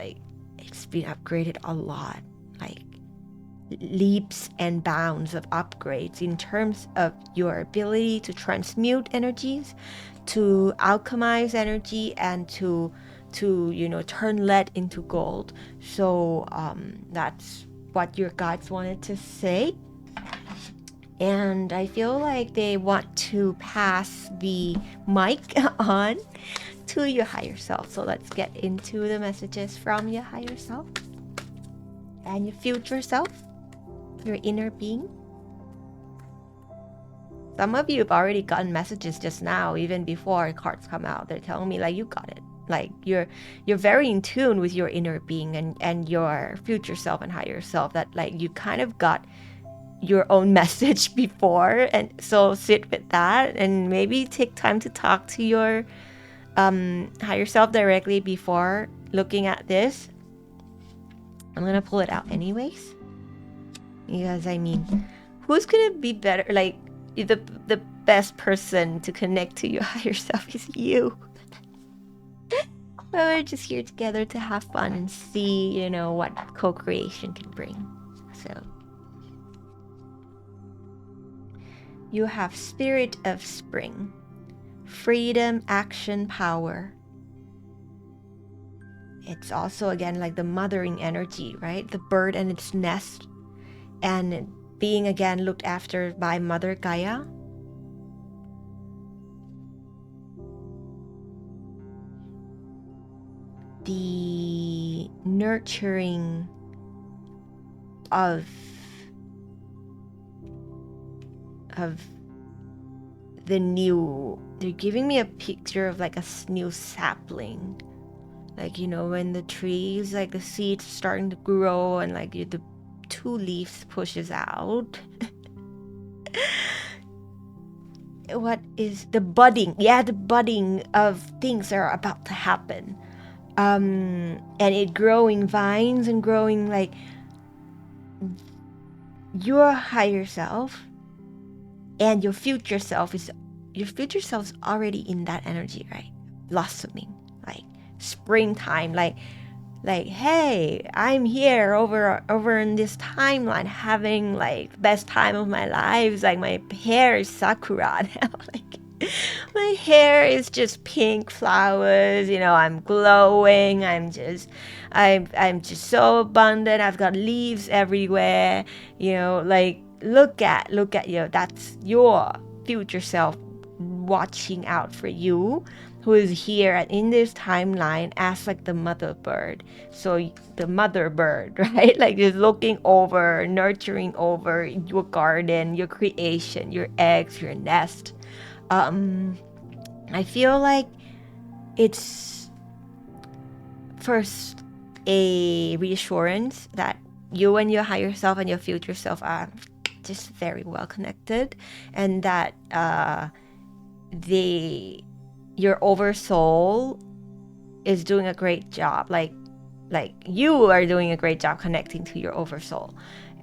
it's been upgraded a lot, leaps and bounds of upgrades in terms of your ability to transmute energies, to alchemize energy, and to turn lead into gold. So that's what your guides wanted to say. And I feel like they want to pass the mic on to your higher self. So let's get into the messages from your higher self and your future self, your inner being. Some of you have already gotten messages just now, even before cards come out. They're telling me you got it. You're very in tune with your inner being and your future self and higher self, that you kind of got your own message before. And so sit with that and maybe take time to talk to your higher self directly before looking at this. I'm gonna pull it out anyways, because who's gonna be better? Like the best person to connect to your higher self is you. But we're just here together to have fun and see, you know, what co-creation can bring. So you have spirit of spring, freedom, action, power. It's also again like the mothering energy, right? The bird and its nest, and being again looked after by Mother Gaia. The nurturing of the new. They're giving me a picture of like a new sapling, like, you know, when the trees, like the seeds starting to grow and like the two leaves pushes out. What is the budding? Yeah, the budding of things are about to happen. And it growing vines and growing, like your higher self and your future self is already in that energy, right? Blossoming, like springtime, like hey, I'm here over in this timeline having like the best time of my life. Like my hair is sakura now. Like my hair is just pink flowers, you know, I'm glowing, I'm just so abundant, I've got leaves everywhere, you know, like look at you, that's your future self watching out for you, who is here in this timeline as like the mother bird. So the mother bird, right? Like just looking over, nurturing over your garden, your creation, your eggs, your nest. I feel like it's first a reassurance that you and your higher self and your future self are just very well connected, and that your oversoul is doing a great job. Like you are doing a great job connecting to your oversoul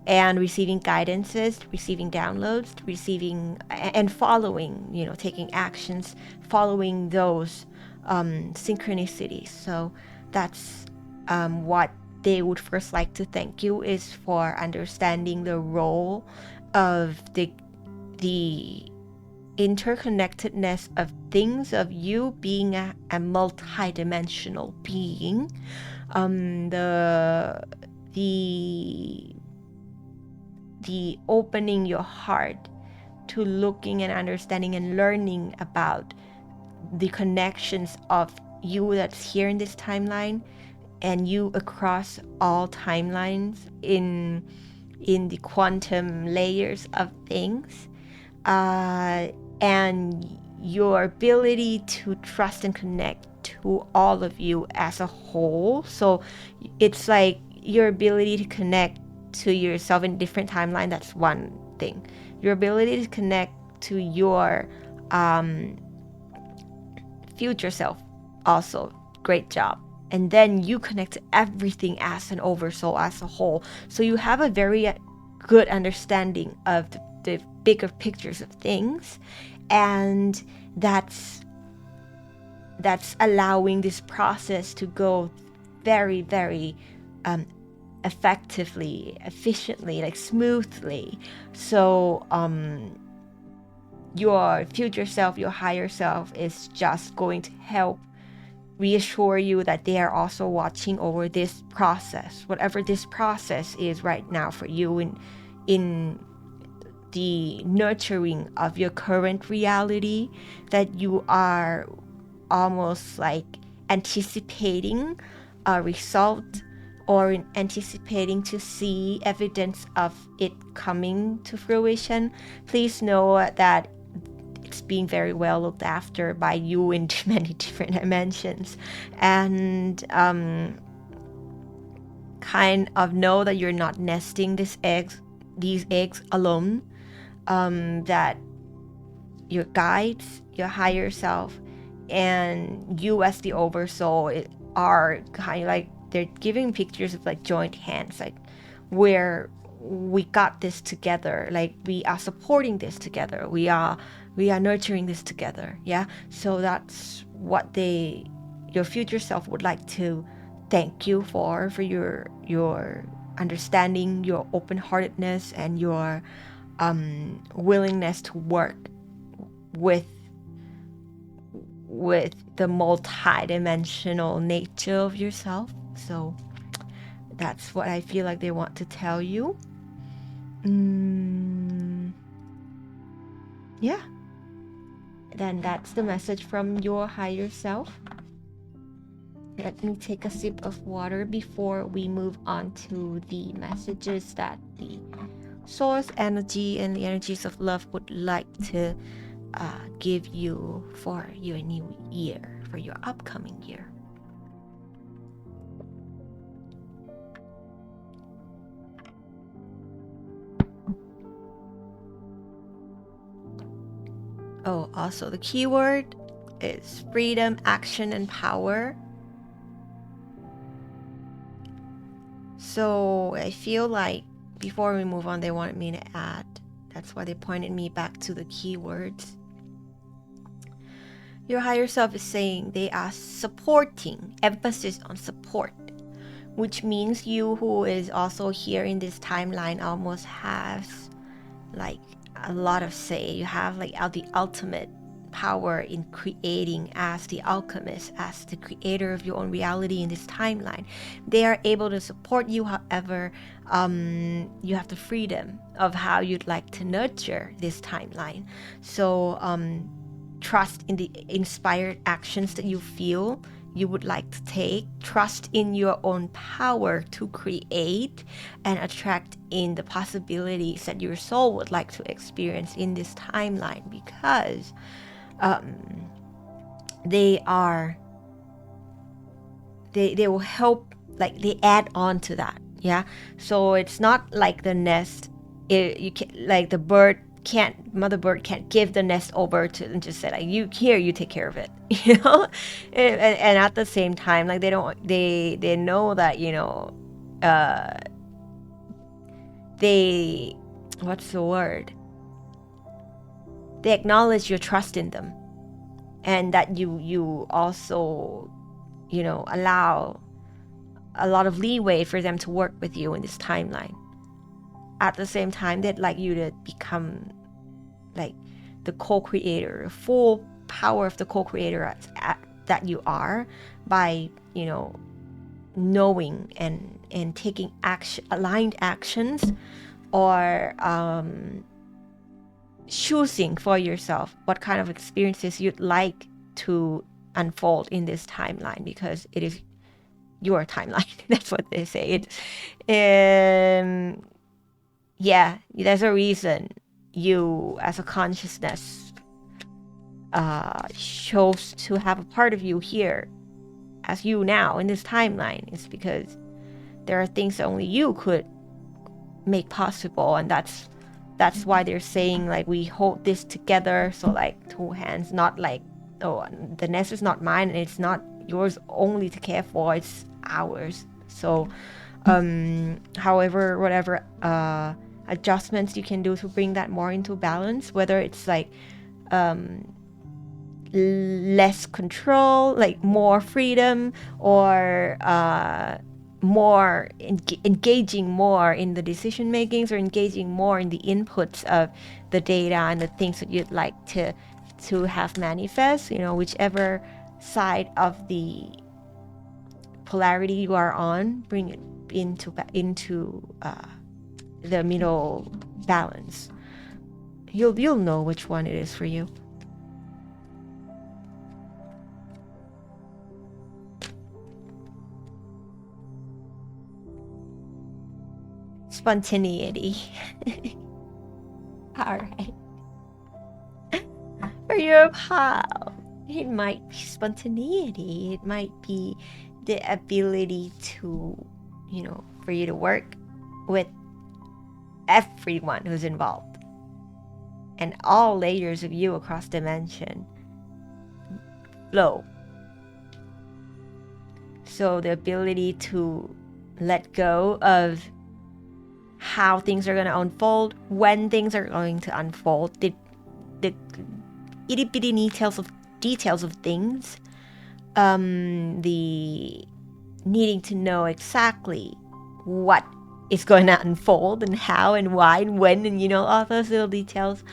and receiving guidances, receiving downloads, receiving and following, you know, taking actions, following those synchronicities. So that's what they would first like to thank you is for understanding the role of the interconnectedness of things, of you being a multi-dimensional being, the opening your heart to looking and understanding and learning about the connections of you that's here in this timeline and you across all timelines in the quantum layers of things, and your ability to trust and connect to all of you as a whole. So it's like your ability to connect to yourself in different timeline, that's one thing. Your ability to connect to your future self, also great job. And then you connect to everything as an oversoul, as a whole. So you have a very good understanding of the bigger pictures of things, and that's allowing this process to go very, very effectively, efficiently, like smoothly. So your future self, your higher self is just going to help reassure you that they are also watching over this process, whatever this process is right now for you in the nurturing of your current reality, that you are almost like anticipating a result or anticipating to see evidence of it coming to fruition. Please know that it's being very well looked after by you in many different dimensions, and kind of know that you're not nesting these eggs alone, that your guides, your higher self, and you as the oversoul are kind of like, they're giving pictures of like joint hands, like we're we got this together, like we are supporting this together, we are nurturing this together. Yeah, so that's what your future self would like to thank you for your understanding, your open-heartedness, and your willingness to work with the multi-dimensional nature of yourself. So that's what I feel like they want to tell you. Yeah, then that's the message from your higher self. Let me take a sip of water before we move on to the messages that the source energy and the energies of love would like to give you for your new year, for your upcoming year. Oh, also the keyword is freedom, action, and power. So I feel like before we move on, they wanted me to add, that's why they pointed me back to the keywords. Your higher self is saying they are supporting, emphasis on support, which means you who is also here in this timeline almost has like a lot of say. You have like the ultimate power in creating as the alchemist, as the creator of your own reality in this timeline. They are able to support you. However, you have the freedom of how you'd like to nurture this timeline. So trust in the inspired actions that you feel you would like to take. Trust in your own power to create and attract in the possibilities that your soul would like to experience in this timeline, because they will help, like they add on to that. Yeah, so it's not like the nest, you can, like the mother bird can't give the nest over to and just say like, you take care of it, you know. And at the same time, like they know that, you know, what's the word, they acknowledge your trust in them, and that you also, you know, allow a lot of leeway for them to work with you in this timeline. At the same time, they'd like you to become like the co-creator, full power of the co-creator that you are, by, you know, knowing and taking action, aligned actions, or choosing for yourself what kind of experiences you'd like to unfold in this timeline, because it is your timeline. That's what they say. Yeah, there's a reason you as a consciousness chose to have a part of you here as you now in this timeline. It's because there are things that only you could make possible, and that's why they're saying like we hold this together. So like two hands, not like, oh, the nest is not mine and it's not yours only to care for, it's ours. So however, whatever adjustments you can do to bring that more into balance, whether it's like less control, like more freedom, or more engaging more in the decision makings, or engaging more in the inputs of the data and the things that you'd like to have manifest, you know, whichever side of the polarity you are on, bring it into the middle balance. You'll know which one it is for you. Spontaneity. All right. For your pal, it might be spontaneity. It might be the ability to, you know, for you to work with everyone who's involved and all layers of you across dimension flow. So the ability to let go of how things are going to unfold, when things are going to unfold, the itty bitty details of things, the needing to know exactly what is going to unfold and how and why and when, and all those little details.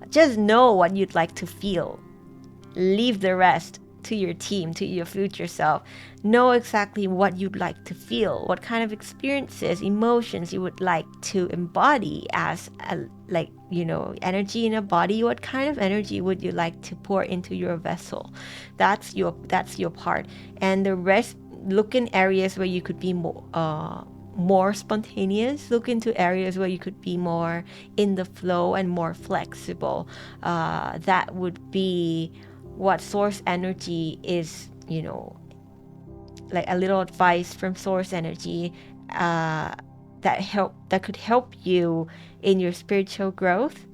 Just know what you'd like to feel. Leave the rest to your team, to your future self. Know exactly what you'd like to feel, what kind of experiences, emotions you would like to embody as energy in a body. What kind of energy would you like to pour into your vessel? That's your part. And the rest, look in areas where you could be more spontaneous. Look into areas where you could be more in the flow and more flexible. That would be what source energy is, like a little advice from source energy that could help you in your spiritual growth.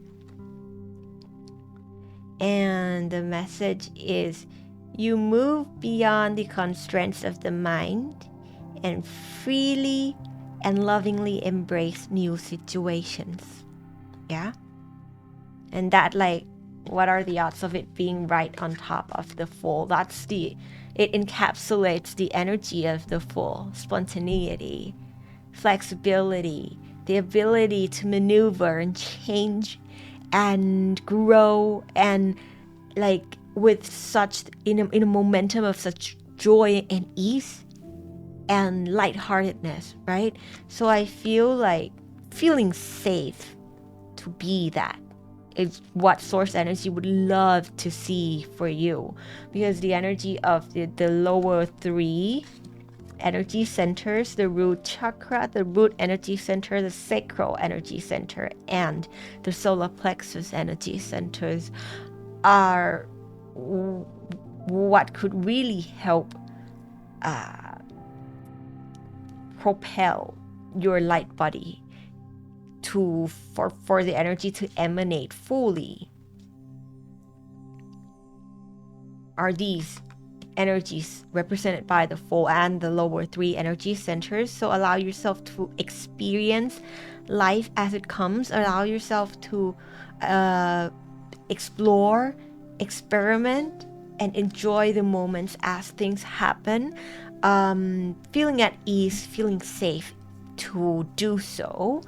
And the message is, you move beyond the constraints of the mind and freely and lovingly embrace new situations. Yeah? And that, what are the odds of it being right on top of the full? It encapsulates the energy of the full. Spontaneity, flexibility, the ability to maneuver and change and grow, and with such in a momentum of such joy and ease and lightheartedness, right? So I feel like feeling safe to be that is what source energy would love to see for you, because the energy of the lower 3 energy centers, the root chakra, the root energy center, the sacral energy center, and the solar plexus energy centers are what could really help propel your light body for the energy to emanate fully. Are these energies represented by the full and the lower 3 energy centers? So allow yourself to experience life as it comes. Allow yourself to explore, experiment, and enjoy the moments as things happen. Feeling at ease, feeling safe to do so,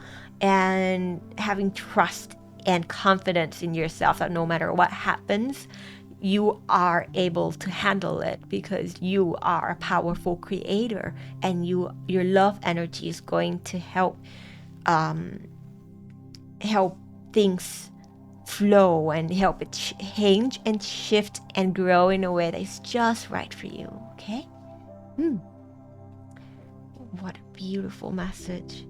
and having trust and confidence in yourself that no matter what happens, you are able to handle it, because you are a powerful creator, and your love energy is going to help things flow and help it change and shift and grow in a way that is just right for you. Okay? What a beautiful message.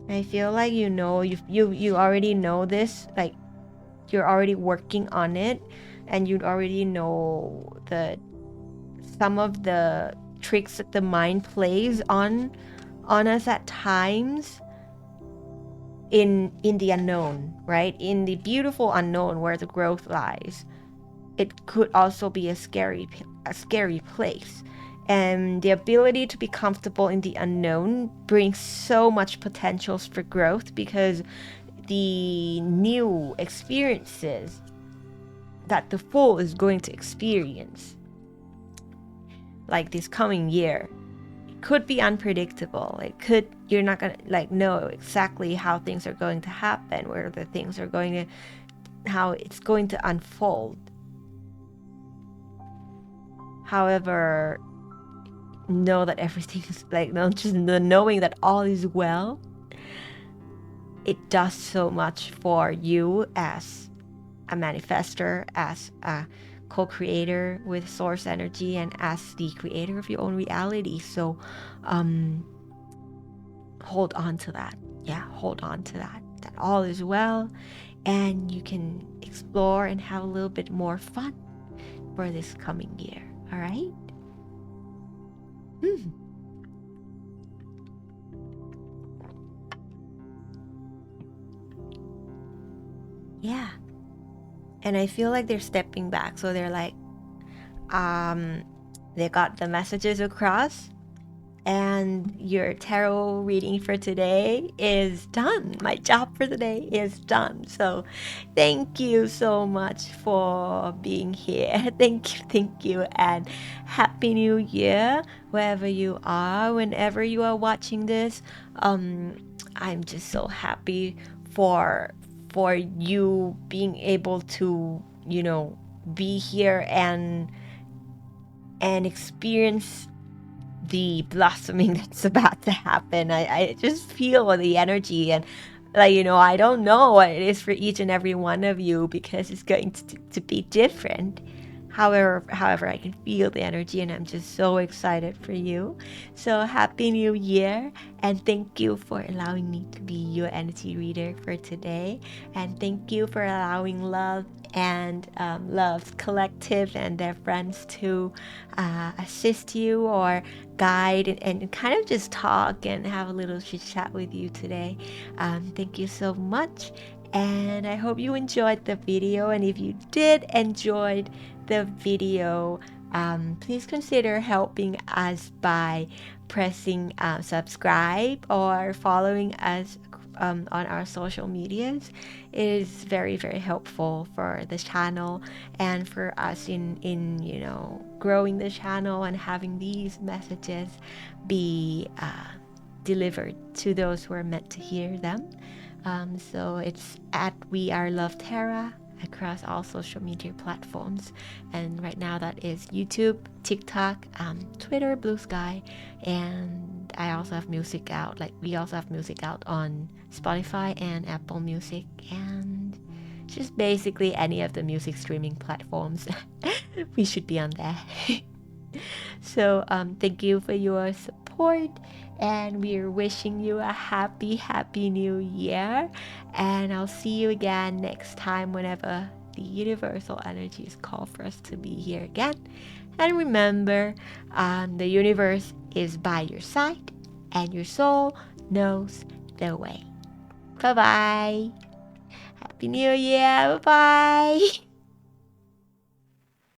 I feel like you already know this, like you're already working on it, and you already know some of the tricks that the mind plays on us at times in the unknown, right? In the beautiful unknown where the growth lies. It could also be a scary place. And the ability to be comfortable in the unknown brings so much potentials for growth, because the new experiences that the full is going to experience, like this coming year, it could be unpredictable. You're not gonna know exactly how things are going to happen, where the things are going to, how it's going to unfold. However, know that everything is just the knowing that all is well, it does so much for you as a manifester, as a co-creator with source energy, and as the creator of your own reality. So hold on to that. Hold on to that all is well, and you can explore and have a little bit more fun for this coming year. All right? Yeah. And I feel like they're stepping back. So they're they got the messages across. And your tarot reading for today is done. My job for today is done. So thank you so much for being here. Thank you, and Happy New Year, wherever you are, whenever you are watching this. I'm just so happy for you being able to, be here and experience the blossoming that's about to happen. I just feel the energy, and I don't know what it is for each and every one of you, because it's going to be different. However, I can feel the energy, and I'm just so excited for you. So Happy New Year, and thank you for allowing me to be your energy reader for today. And thank you for allowing Love and Love's collective and their friends to assist you or guide and kind of just talk and have a little chit chat with you today. Thank you so much, and I hope you enjoyed the video. And if you did enjoy the video, please consider helping us by pressing subscribe or following us on our social medias. It is very, very helpful for the channel and for us in growing the channel and having these messages be delivered to those who are meant to hear them. So it's at We Are Luv Tara across all social media platforms, and right now that is YouTube, TikTok, Twitter, Blue Sky, and I also have music out. We also have music out on Spotify and Apple Music, and just basically any of the music streaming platforms. We should be on there. So thank you for your support, and we're wishing you a happy new year, and I'll see you again next time whenever the universal energies call for us to be here again. And remember, the universe is by your side, and your soul knows the way. Bye bye. Happy New Year. Bye bye.